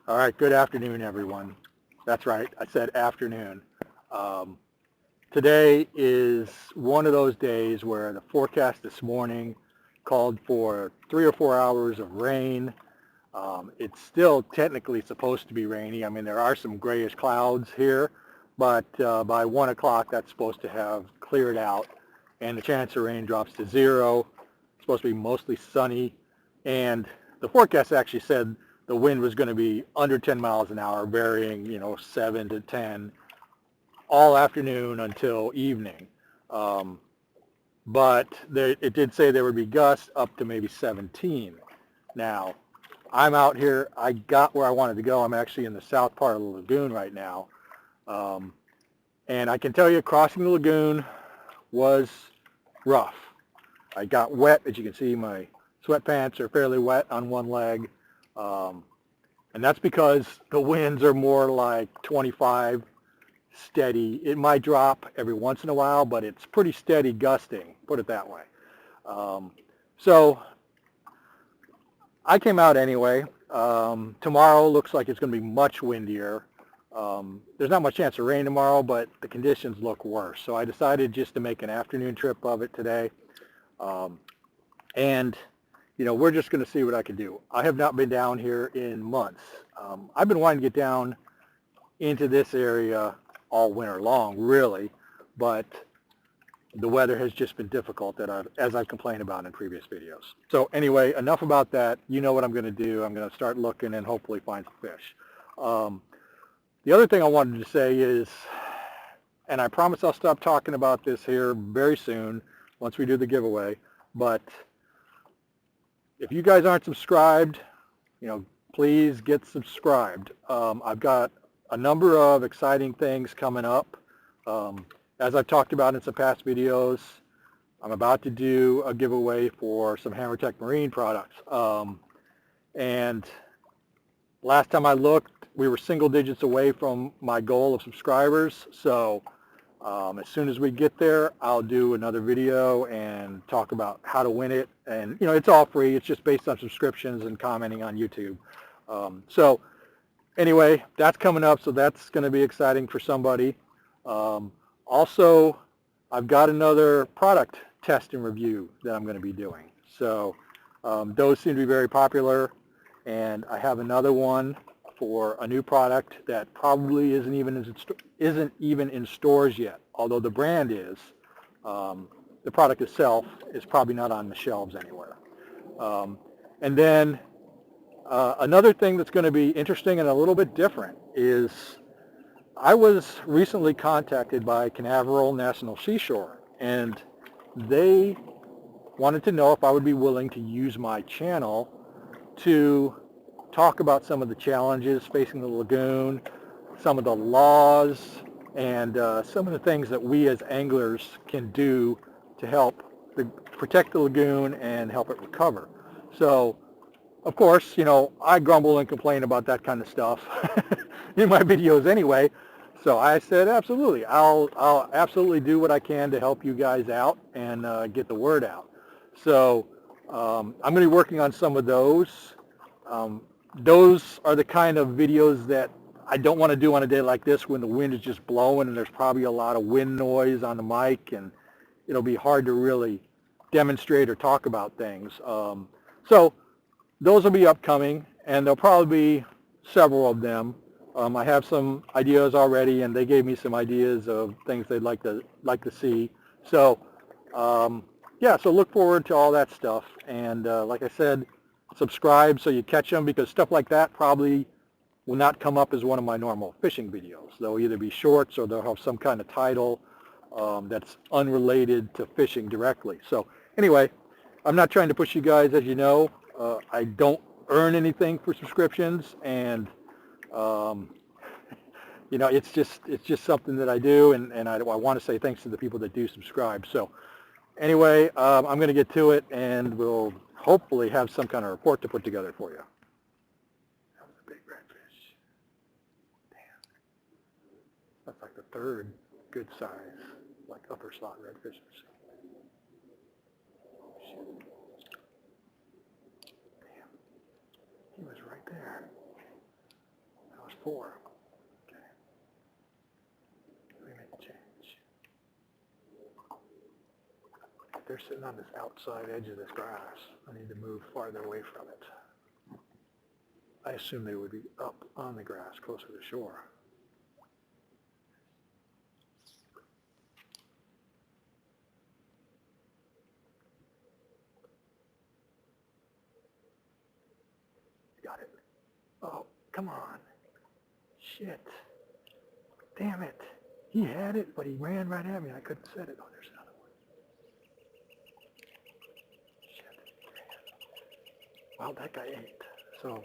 All right, good afternoon, everyone. That's right, I said afternoon. Um, Today is one of those days where the forecast this morning called for 3 or 4 hours of rain. It's still technically supposed to be rainy. I mean, there are some grayish clouds here, but by 1 o'clock that's supposed to have cleared out, and the chance of rain drops to 0. It's supposed to be mostly sunny, and the forecast actually said the wind was going to be under 10 miles an hour, varying, 7 to 10 all afternoon until evening. But it did say there would be gusts up to maybe 17. Now, I'm out here. I got where I wanted to go. I'm actually in the south part of the lagoon right now. And I can tell you, crossing the lagoon was rough. I got wet. As you can see, my sweatpants are fairly wet on one leg. And that's because the winds are more like 25, steady. It might drop every once in a while, but it's pretty steady gusting, put it that way. So I came out anyway. Tomorrow looks like it's going to be much windier. There's not much chance of rain tomorrow, but the conditions look worse. So I decided just to make an afternoon trip of it today. And we're just going to see what I can do. I have not been down here in months. I've been wanting to get down into this area all winter long, really, but the weather has just been difficult, as I've complained about in previous videos. So anyway, enough about that. You know what I'm going to do. I'm going to start looking and hopefully find some fish. The other thing I wanted to say is, and I promise I'll stop talking about this here very soon once we do the giveaway, but if you guys aren't subscribed, please get subscribed. I've got a number of exciting things coming up. As I've talked about in some past videos, I'm about to do a giveaway for some HammerTech Marine products. And last time I looked, we were single digits away from my goal of subscribers. So as soon as we get there, I'll do another video and talk about how to win it. And, it's all free. It's just based on subscriptions and commenting on YouTube. So anyway, that's coming up, so that's going to be exciting for somebody. Also, I've got another product test and review that I'm going to be doing. So those seem to be very popular, and I have another one for a new product that probably isn't even in stores yet, although the brand is. The product itself is probably not on the shelves anywhere. And then another thing that's going to be interesting and a little bit different is I was recently contacted by Canaveral National Seashore, and they wanted to know if I would be willing to use my channel to talk about some of the challenges facing the lagoon, some of the laws, and some of the things that we as anglers can do to help protect the lagoon and help it recover. So of course, I grumble and complain about that kind of stuff in my videos anyway. So I said, absolutely, I'll absolutely do what I can to help you guys out and get the word out. So I'm going to be working on some of those. Those are the kind of videos that I don't want to do on a day like this when the wind is just blowing and there's probably a lot of wind noise on the mic, and it'll be hard to really demonstrate or talk about things. So those will be upcoming, and there'll probably be several of them. I have some ideas already, and they gave me some ideas of things they'd like to see. So, yeah, so look forward to all that stuff. And like I said, subscribe so you catch them, because stuff like that probably will not come up as one of my normal fishing videos. They'll either be shorts or they'll have some kind of title that's unrelated to fishing directly. So anyway, I'm not trying to push you guys, as you know. I don't earn anything for subscriptions, and it's just something that I do, and I want to say thanks to the people that do subscribe. So anyway, I'm going to get to it, and we'll hopefully have some kind of report to put together for you. That was a big redfish. Damn. That's like the third good size, like upper slot redfish I've seen. He was right there. 4. Okay. Let me make a change. They're sitting on this outside edge of this grass. I need to move farther away from it. I assume they would be up on the grass closer to shore. Got it. Oh, come on. Shit. Damn it. He had it, but he ran right at me. I couldn't set it. Oh, there's another one. Shit. Well, that guy ate. So,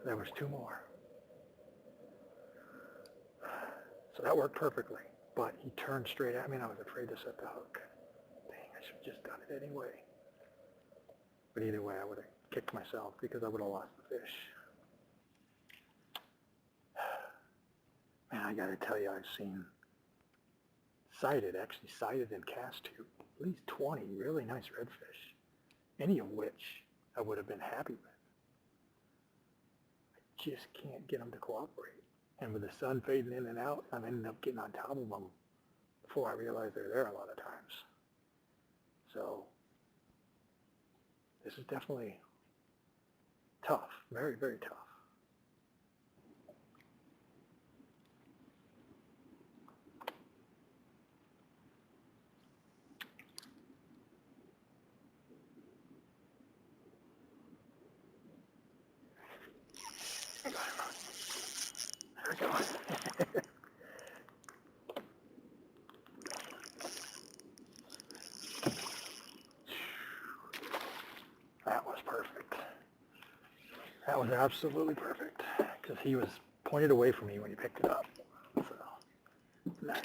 there was 2 more. So that worked perfectly. But he turned straight at me and I was afraid to set the hook. Dang, I should have just done it anyway. But either way, I would have kicked myself because I would have lost the fish. Man, I got to tell you, I've seen actually sighted in cast tube, at least 20 really nice redfish, any of which I would have been happy with. I just can't get them to cooperate. And with the sun fading in and out, I'm ending up getting on top of them before I realize they're there a lot of times. So this is definitely tough, very, very tough. There we go. That was perfect. That was absolutely perfect because he was pointed away from me when he picked it up. So, nice.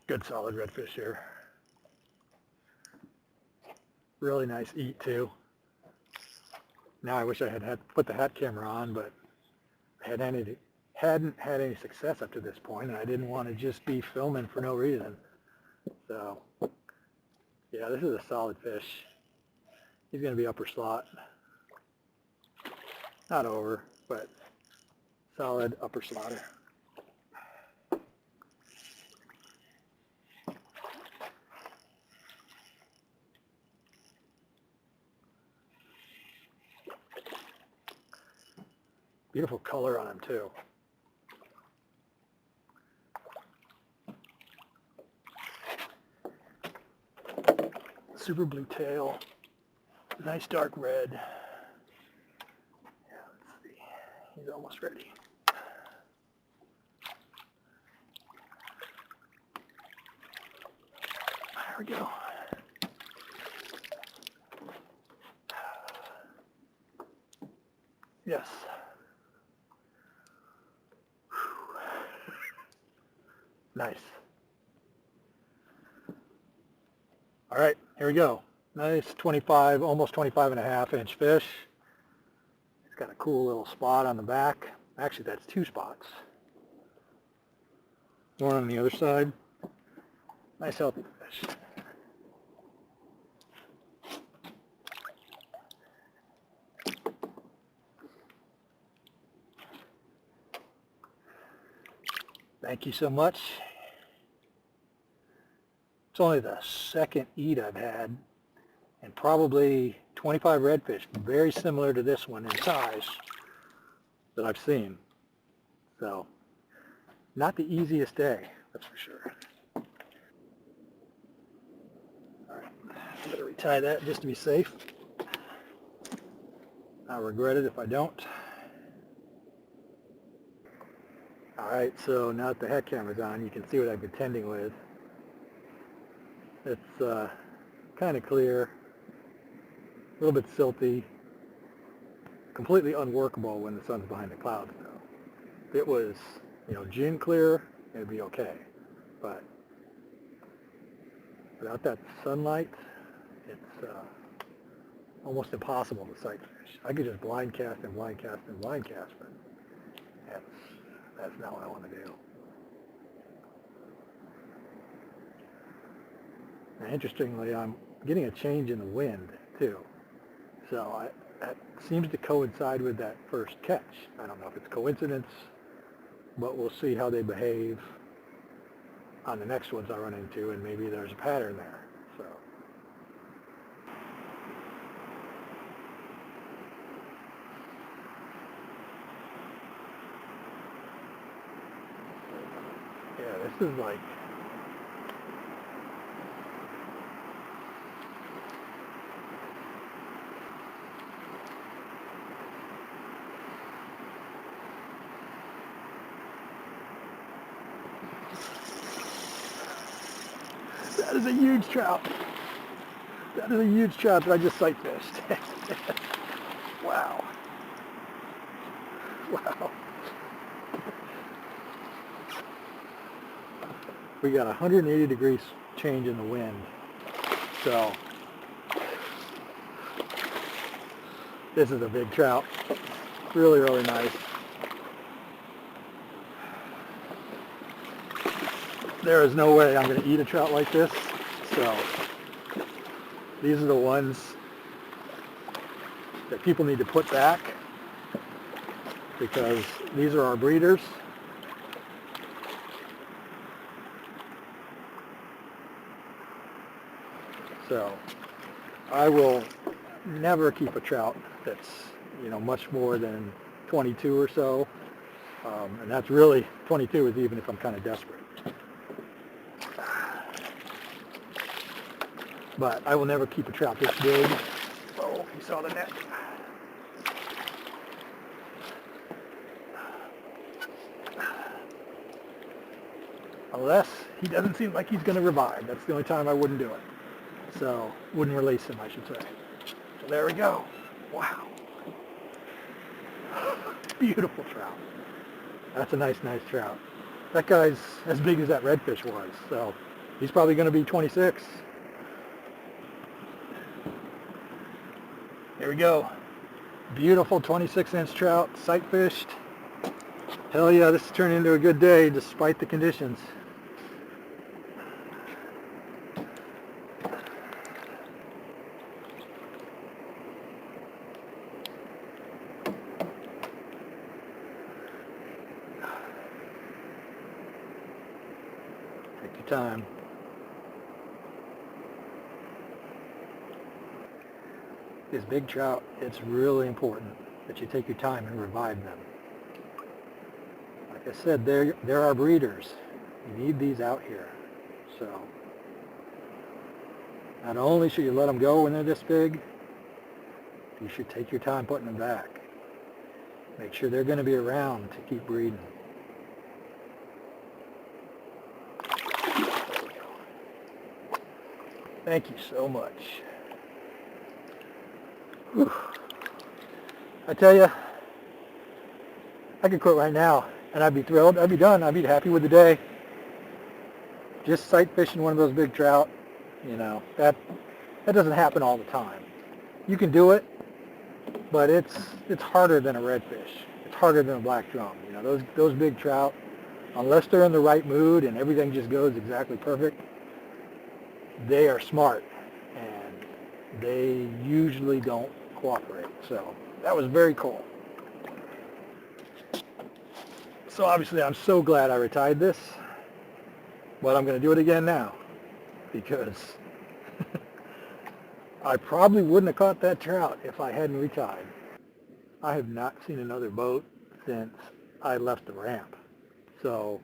Good solid redfish here. Really nice eat too. Now I wish I had put the hat camera on, but I hadn't had any success up to this point, and I didn't want to just be filming for no reason. So, yeah, this is a solid fish. He's going to be upper slot. Not over, but solid upper slotter. Beautiful color on him too. Super blue tail, nice dark red. Yeah, let's see. He's almost ready. There we go. Yes. Nice. All right, here we go. Nice 25, almost 25.5-inch fish. It's got a cool little spot on the back. Actually, that's 2 spots. One on the other side. Nice healthy fish. Thank you so much. It's only the second eat I've had, and probably 25 redfish, very similar to this one in size, that I've seen. So, not the easiest day, that's for sure. All right, I better retie that just to be safe. I'll regret it if I don't. All right, so now that the head camera's on, you can see what I've been tending with. It's kind of clear, a little bit silty, completely unworkable when the sun's behind the clouds though. If it was, gin clear, it'd be okay. But without that sunlight, it's almost impossible to sight fish. I could just blind cast and blind cast and blind cast, but that's not what I want to do. Now, interestingly, I'm getting a change in the wind too. So that seems to coincide with that first catch. I don't know if it's coincidence, but we'll see how they behave on the next ones I run into, and maybe there's a pattern there. So. Yeah, this is like, that is a huge trout. That is a huge trout that I just sight fished. Wow. Wow. We got 180 degrees change in the wind. So this is a big trout. Really, really nice. There is no way I'm going to eat a trout like this. So these are the ones that people need to put back, because these are our breeders. So I will never keep a trout that's, much more than 22 or so. And that's really, 22 is even if I'm kind of desperate. But I will never keep a trout this big. Oh, you saw the net. Unless he doesn't seem like he's going to revive. That's the only time I wouldn't do it. So, wouldn't release him, I should say. So there we go. Wow. Beautiful trout. That's a nice trout. That guy's as big as that redfish was. So, he's probably going to be 26. There we go. Beautiful 26-inch trout, sight fished. Hell yeah, this has turned into a good day despite the conditions. Take your time. These big trout, it's really important that you take your time and revive them. Like I said, they're our breeders. You need these out here. So not only should you let them go when they're this big, you should take your time putting them back. Make sure they're going to be around to keep breeding. Thank you so much. Whew. I tell you, I could quit right now and I'd be thrilled. I'd be done. I'd be happy with the day. Just sight fishing one of those big trout, that doesn't happen all the time. You can do it, but it's harder than a redfish. It's harder than a black drum. Those big trout, unless they're in the right mood and everything just goes exactly perfect, they are smart and they usually don't cooperate. So that was very cool. So obviously I'm so glad I retied this, but I'm going to do it again now because I probably wouldn't have caught that trout if I hadn't retied. I have not seen another boat since I left the ramp. So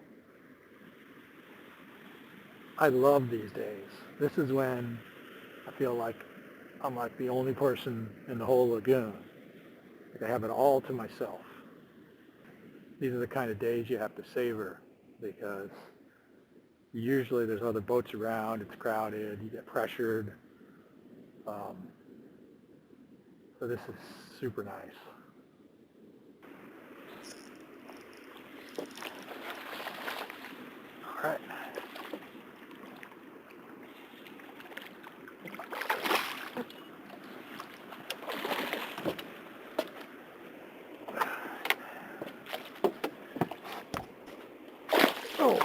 I love these days. This is when I feel like I'm like the only person in the whole lagoon. Like I have it all to myself. These are the kind of days you have to savor because usually there's other boats around, it's crowded, you get pressured. So this is super nice. All right. Oh.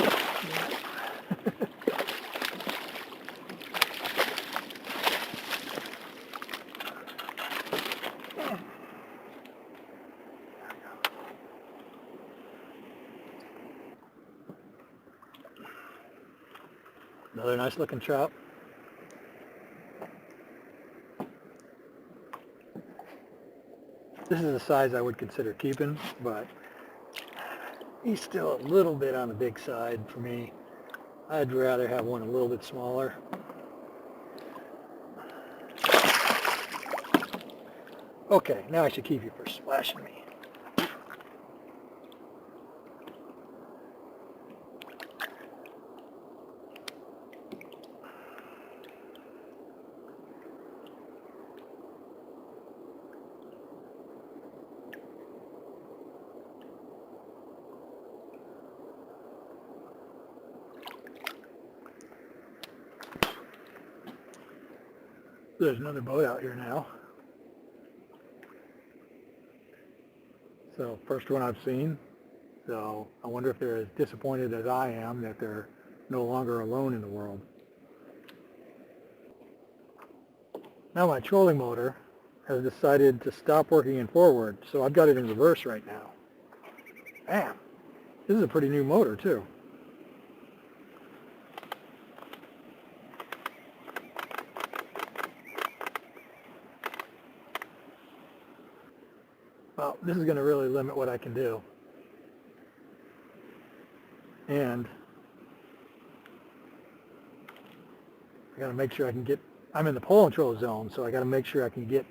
Another nice looking trout. This is the size I would consider keeping, but he's still a little bit on the big side for me. I'd rather have one a little bit smaller. Okay, now I should keep you for splashing me. There's another boat out here now. So first one I've seen. So I wonder if they're as disappointed as I am that they're no longer alone in the world. Now my trolling motor has decided to stop working in forward, so I've got it in reverse right now. Bam! This is a pretty new motor too. Well, this is going to really limit what I can do. And I got to make sure I can get, I'm in the pole control zone, so I got to make sure I can get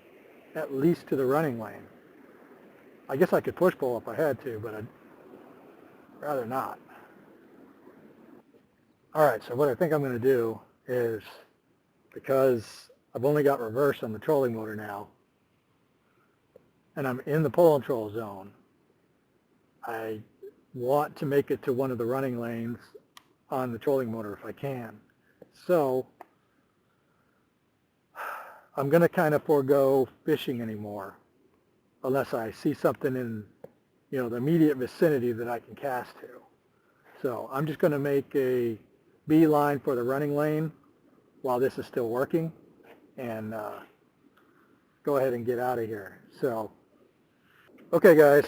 at least to the running lane. I guess I could push pull if I had to, but I'd rather not. All right, so what I think I'm going to do is, because I've only got reverse on the trolling motor now, and I'm in the pole control zone, I want to make it to one of the running lanes on the trolling motor if I can. So I'm going to kind of forego fishing anymore unless I see something in, you know, the immediate vicinity that I can cast to. So I'm just going to make a beeline for the running lane while this is still working and go ahead and get out of here. So, okay guys,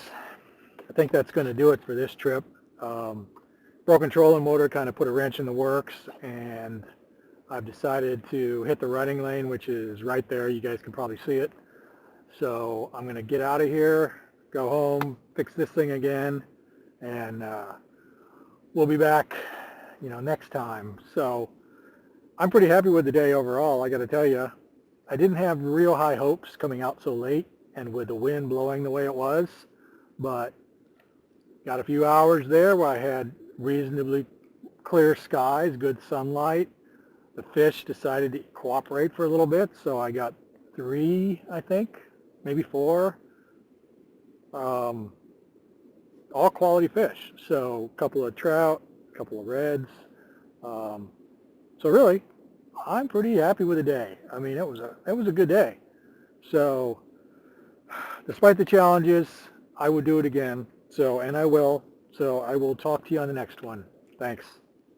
I think that's going to do it for this trip. Broken trolling motor kind of put a wrench in the works, and I've decided to hit the running lane, which is right there. You guys can probably see it. So I'm going to get out of here, go home, fix this thing again, and we'll be back, you know, next time. So I'm pretty happy with the day overall. I got to tell you, I didn't have real high hopes coming out so late and with the wind blowing the way it was, but got a few hours there where I had reasonably clear skies, good sunlight. The fish decided to cooperate for a little bit, so I got 3, I think, maybe 4, all quality fish. So a couple of trout, a couple of reds. So really, I'm pretty happy with the day. I mean, it was a good day. So despite the challenges, I would do it again. So, and I will. So I will talk to you on the next one. Thanks.